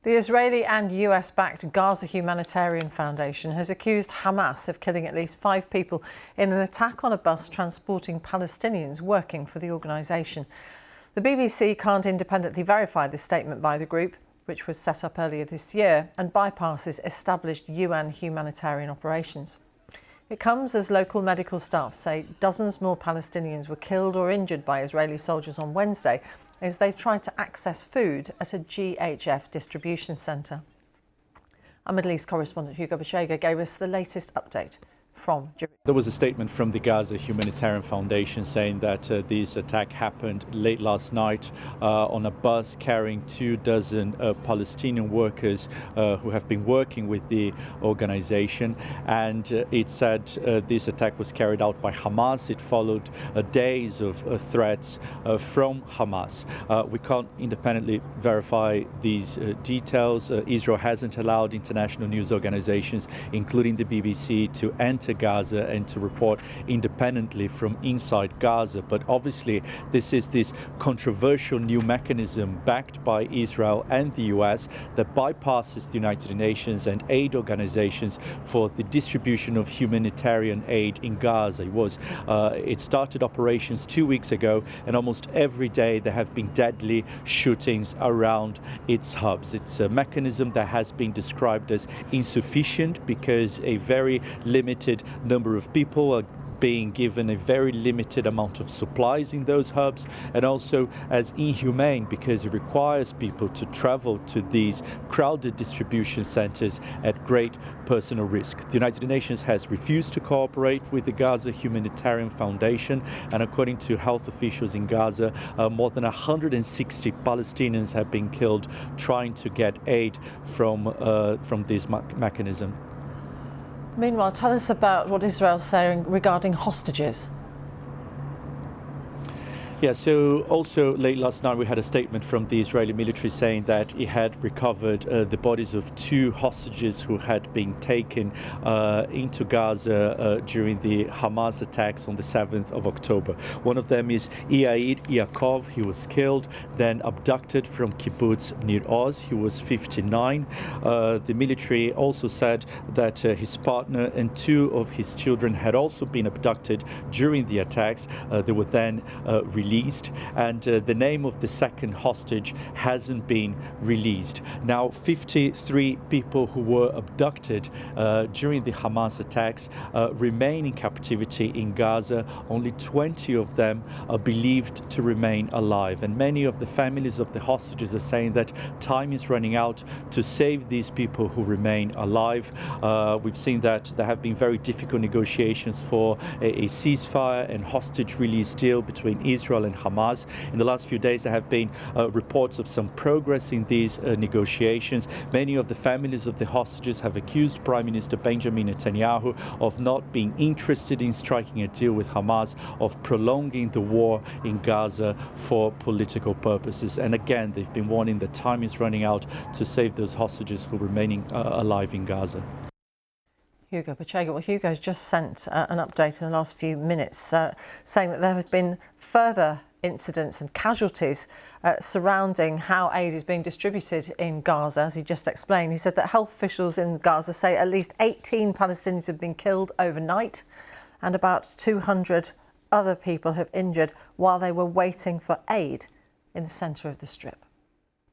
The Israeli and US-backed Gaza Humanitarian Foundation has accused Hamas of killing at least 5 people in an attack on a bus transporting Palestinians working for the organisation. The BBC can't independently verify this statement by the group, which was set up earlier this year and bypasses established UN humanitarian operations. It comes as local medical staff say dozens more Palestinians were killed or injured by Israeli soldiers on Wednesday as they tried to access food at a GHF distribution centre. Our Middle East correspondent Hugo Bashega gave us the latest update from Jerusalem. There was a statement from the Gaza Humanitarian Foundation saying that this attack happened late last night on a bus carrying 24 Palestinian workers who have been working with the organization. And it said this attack was carried out by Hamas. It followed days of threats from Hamas. We can't independently verify these details. Israel hasn't allowed international news organizations, including the BBC, to enter Gaza and to report independently from inside Gaza. But obviously this is this controversial new mechanism backed by Israel and the US that bypasses the United Nations and aid organizations for the distribution of humanitarian aid in Gaza. It started operations 2 weeks ago, and almost every day there have been deadly shootings around its hubs. It's a mechanism that has been described as insufficient because a very limited number of people are being given a very limited amount of supplies in those hubs, and also as inhumane because it requires people to travel to these crowded distribution centers at great personal risk. The United Nations has refused to cooperate with the Gaza Humanitarian Foundation, and according to health officials in Gaza, more than 160 Palestinians have been killed trying to get aid from this mechanism. Meanwhile, tell us about what Israel's saying regarding hostages. Yeah, so also late last night we had a statement from the Israeli military saying that it had recovered the bodies of 2 hostages who had been taken into Gaza during the Hamas attacks on the 7th of October. One of them is Yair Yaakov. He was killed, then abducted from kibbutz Nir Oz. He was 59. The military also said that his partner and 2 of his children had also been abducted during the attacks. They were then released, and the name of the second hostage hasn't been released. Now, 53 people who were abducted during the Hamas attacks remain in captivity in Gaza. Only 20 of them are believed to remain alive, and many of the families of the hostages are saying that time is running out to save these people who remain alive. We've seen that there have been very difficult negotiations for a ceasefire and hostage release deal between Israel and Hamas. In the last few days there have been reports of some progress in these negotiations. Many of the families of the hostages have accused Prime Minister Benjamin Netanyahu of not being interested in striking a deal with Hamas, of prolonging the war in Gaza for political purposes. And again, they've been warning that time is running out to save those hostages who are remaining alive in Gaza. Hugo Bashega. Well, Hugo's just sent an update in the last few minutes saying that there have been further incidents and casualties surrounding how aid is being distributed in Gaza, as he just explained. He said that health officials in Gaza say at least 18 Palestinians have been killed overnight and about 200 other people have injured while they were waiting for aid in the centre of the Strip.